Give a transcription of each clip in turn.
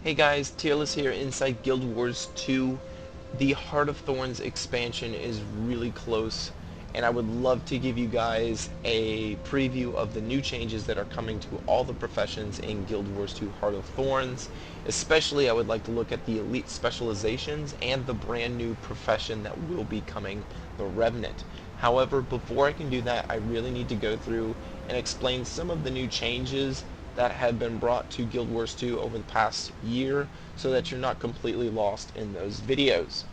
Hey guys, Tearless here inside Guild Wars 2. The Heart of Thorns expansion is really close, and I would love to give you guys a preview of the new changes that are coming to all the professions in Guild Wars 2 Heart of Thorns. Especially, I would like to look at the elite specializations and the brand new profession that will be coming, the Revenant. However, before I can do that, I really need to go through and explain some of the new changes that have been brought to Guild Wars 2 over the past year so that you're not completely lost in those videos.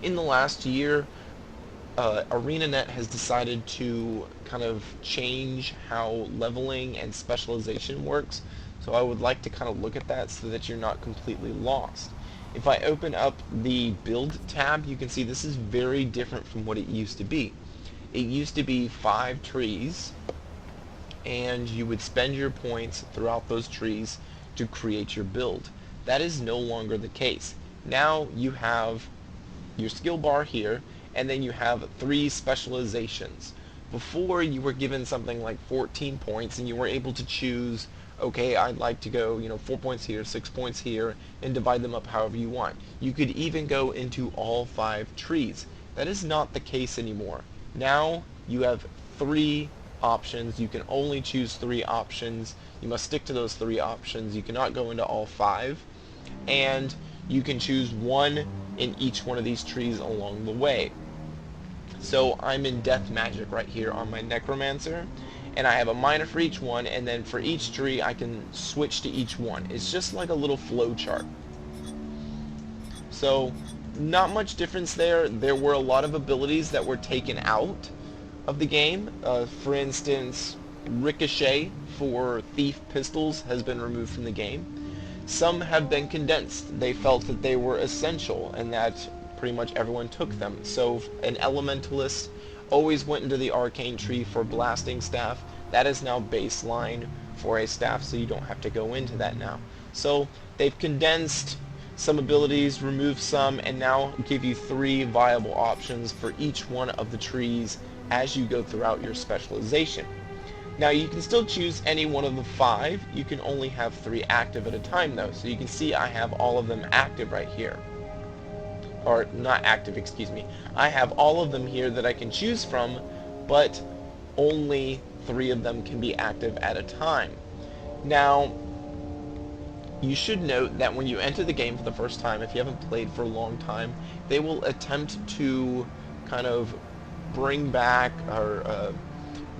In the last year, ArenaNet has decided to kind of change how leveling and specialization works, so I would like to kind of look at that so that you're not completely lost. If I open up the Build tab, you can see this is very different from what it used to be. It used to be 5 trees, and you would spend your points throughout those trees to create your build. That is no longer the case. Now you have your skill bar here, and then you have 3 specializations. Before, you were given something like 14 points, and you were able to choose, okay, I'd like to go, 4 points here, 6 points here, and divide them up however you want. You could even go into all 5 trees. That is not the case anymore. Now you have 3 options. You can only choose 3 options. You must stick to those 3 options. You cannot go into all 5. And you can choose 1 in each one of these trees along the way. So I'm in Death Magic right here on my Necromancer, and I have a minor for each one, and then for each tree I can switch to each one. It's just like a little flow chart. So not much difference there. There were a lot of abilities that were taken out of the game. For instance, Ricochet for Thief Pistols has been removed from the game. Some have been condensed. They felt that they were essential and that pretty much everyone took them. So an Elementalist always went into the Arcane Tree for Blasting Staff. That is now baseline for a staff, so you don't have to go into that now. So they've condensed some abilities, removed some, and now give you 3 viable options for each one of the trees as you go throughout your specialization. Now you can still choose any one of the 5. You can only have 3 active at a time though. So you can see I have all of them active right here. Or not active, excuse me. I have all of them here that I can choose from, but only 3 of them can be active at a time. Now, you should note that when you enter the game for the first time, if you haven't played for a long time, they will attempt to kind of bring back or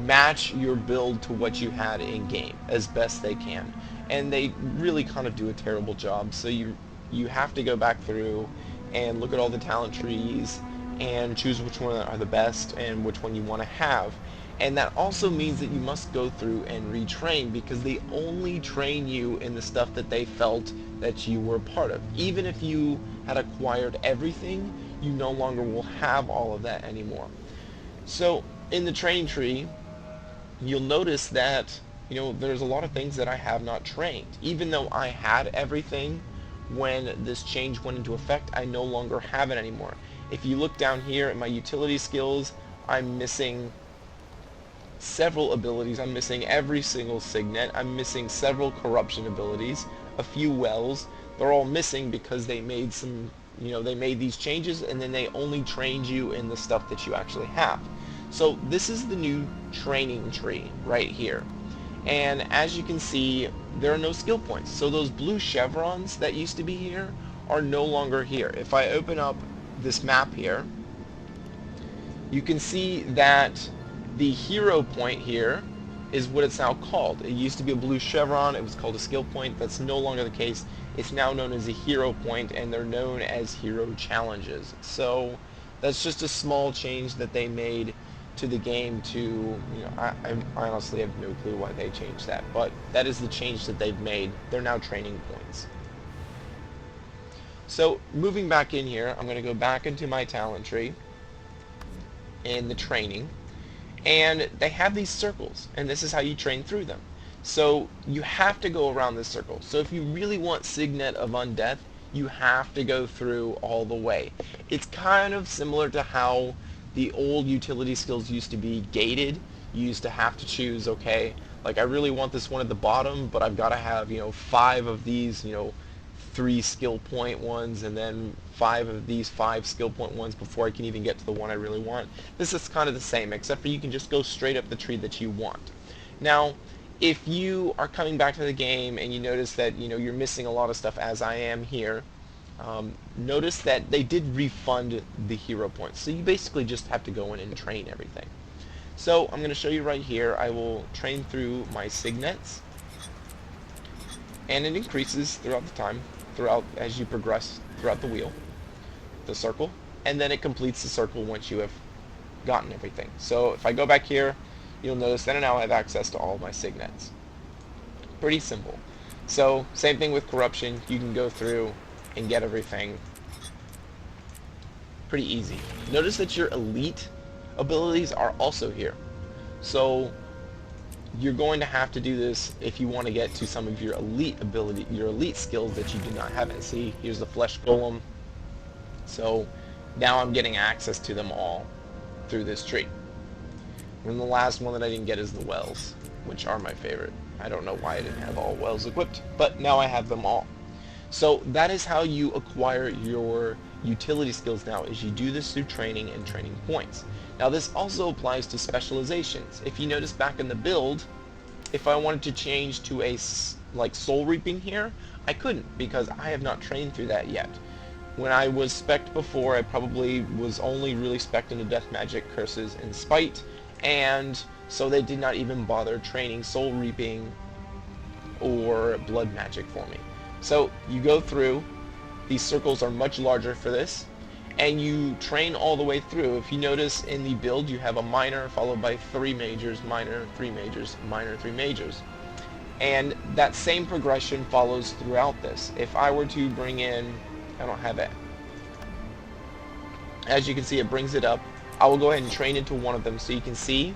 match your build to what you had in game as best they can, and they really kind of do a terrible job. So you have to go back through and look at all the talent trees and choose which one are the best and which one you want to have. And that also means that you must go through and retrain, because they only train you in the stuff that they felt that you were a part of. Even if you had acquired everything, you no longer will have all of that anymore. So in the training tree, you'll notice that there's a lot of things that I have not trained. Even though I had everything when this change went into effect, I no longer have it anymore. If you look down here at my utility skills, I'm missing several abilities. I'm missing every single signet. I'm missing several corruption abilities, a few wells. They're all missing because they made some, they made these changes, and then they only trained you in the stuff that you actually have. So this is the new training tree right here. And as you can see, there are no skill points. So those blue chevrons that used to be here are no longer here. If I open up this map here, you can see that the hero point here is what it's now called. It used to be a blue chevron. It was called a skill point. That's no longer the case. It's now known as a hero point, and they're known as hero challenges. So that's just a small change that they made to the game to, I honestly have no clue why they changed that, but that is the change that they've made. They're now training points. So moving back in here, I'm going to go back into my talent tree in the training, and they have these circles, and this is how you train through them. So you have to go around this circle. So if you really want Signet of Undeath, you have to go through all the way. It's kind of similar to how the old utility skills used to be gated. You used to have to choose, okay, Like, I really want this one at the bottom, but I've got to have, 5 of these, 3 skill point ones, and then 5 of these 5 skill point ones before I can even get to the one I really want. This is kind of the same, except for you can just go straight up the tree that you want. Now, if you are coming back to the game and you notice that, you're missing a lot of stuff, as I am here, notice that they did refund the hero points. So you basically just have to go in and train everything. So I'm going to show you right here. I will train through my signets, and it increases throughout the time, as you progress throughout the wheel, the circle, and then it completes the circle once you have gotten everything. So if I go back here, you'll notice that I now have access to all of my signets. Pretty simple. So same thing with corruption. You can go through and get everything. Pretty easy. Notice that your elite abilities are also here. So you're going to have to do this if you want to get to some of your elite skills that you do not have. And see, here's the flesh golem. So now I'm getting access to them all through this tree. And the last one that I didn't get is the wells, which are my favorite. I don't know why I didn't have all wells equipped, but now I have them all. So that is how you acquire your utility skills now, is you do this through training and training points. Now this also applies to specializations. If you notice back in the build, if I wanted to change to a like soul reaping here, I couldn't because I have not trained through that yet. When I was spec'd before, I probably was only really spec'd into death magic, curses, and spite, and so they did not even bother training soul reaping or blood magic for me. So you go through, these circles are much larger for this, and you train all the way through. If you notice in the build, you have a minor followed by 3 majors, minor, 3 majors, minor, 3 majors. And that same progression follows throughout this. If I were to bring in, I don't have it. As you can see, it brings it up. I will go ahead and train into one of them so you can see,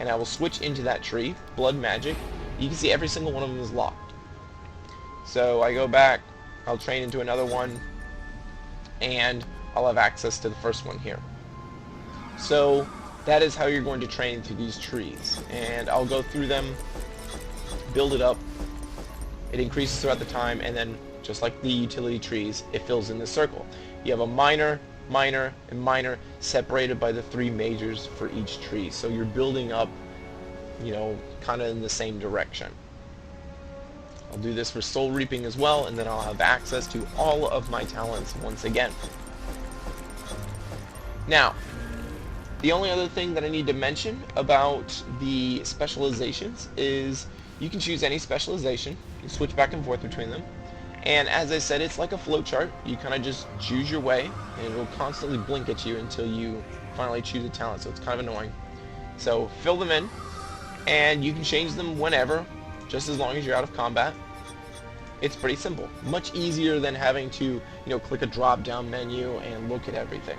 and I will switch into that tree, blood magic. You can see every single one of them is locked. So I go back, I'll train into another one, and I'll have access to the first one here. So that is how you're going to train through these trees. And I'll go through them, build it up. It increases throughout the time, and then just like the utility trees, it fills in the circle. You have a minor, minor, and minor separated by the 3 majors for each tree. So you're building up, kind of in the same direction. I'll do this for soul reaping as well, and then I'll have access to all of my talents once again. Now, the only other thing that I need to mention about the specializations is you can choose any specialization. You switch back and forth between them. And as I said, it's like a flowchart. You kind of just choose your way, and it will constantly blink at you until you finally choose a talent, so it's kind of annoying. So fill them in, and you can change them whenever, just as long as you're out of combat. It's pretty simple. Much easier than having to, click a drop-down menu and look at everything.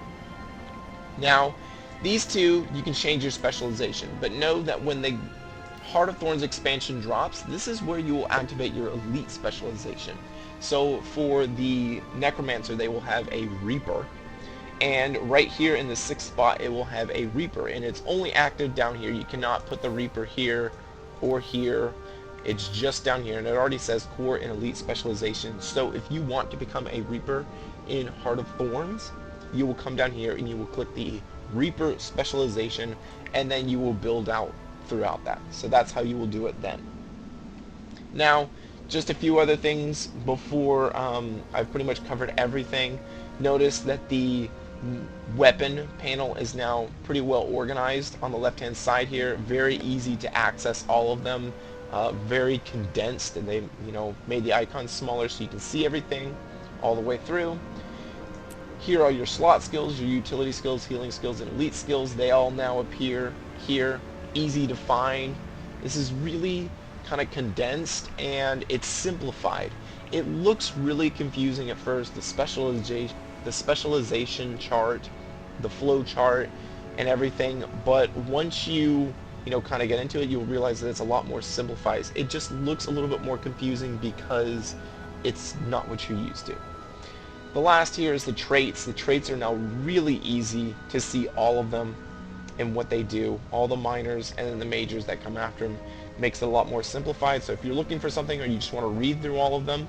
Now, these two, you can change your specialization, but know that when the Heart of Thorns expansion drops, this is where you will activate your elite specialization. So for the Necromancer, they will have a Reaper, and right here in the 6th spot, it will have a Reaper, and it's only active down here. You cannot put the Reaper here or here. It's just down here, and it already says core and elite specialization. So if you want to become a Reaper in Heart of Thorns, you will come down here and you will click the Reaper specialization, and then you will build out throughout that. So that's how you will do it then. Now, just a few other things before I've pretty much covered everything. Notice that the weapon panel is now pretty well organized on the left hand side here. Very easy to access all of them. Very condensed, and they made the icons smaller so you can see everything all the way through. Here are your slot skills, your utility skills, healing skills, and elite skills. They all now appear here. Easy to find. This is really kind of condensed, and it's simplified. It looks really confusing at first, the specialization chart, the flow chart, and everything, but once you kind of get into it, you'll realize that it's a lot more simplified. It just looks a little bit more confusing because it's not what you're used to. The last here is the traits. The traits are now really easy to see all of them and what they do, all the minors and then the majors that come after them. Makes it a lot more simplified. So if you're looking for something or you just want to read through all of them,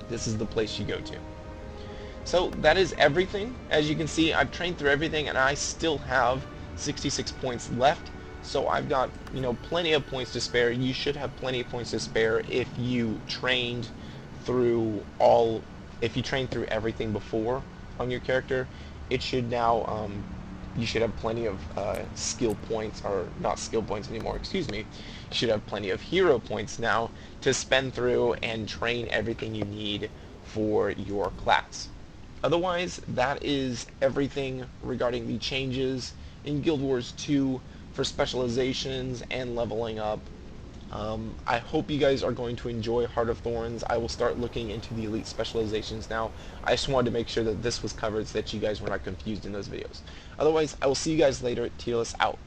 this is the place you go to. So that is everything. As you can see, I've trained through everything and I still have 66 points left. So I've got, plenty of points to spare. You should have plenty of points to spare if you trained through everything before on your character. It should now, you should have plenty of skill points, or not skill points anymore, excuse me. You should have plenty of hero points now to spend through and train everything you need for your class. Otherwise, that is everything regarding the changes in Guild Wars 2 for specializations and leveling up. I hope you guys are going to enjoy Heart of Thorns. I will start looking into the elite specializations now. I just wanted to make sure that this was covered so that you guys were not confused in those videos. Otherwise, I will see you guys later. TLS out.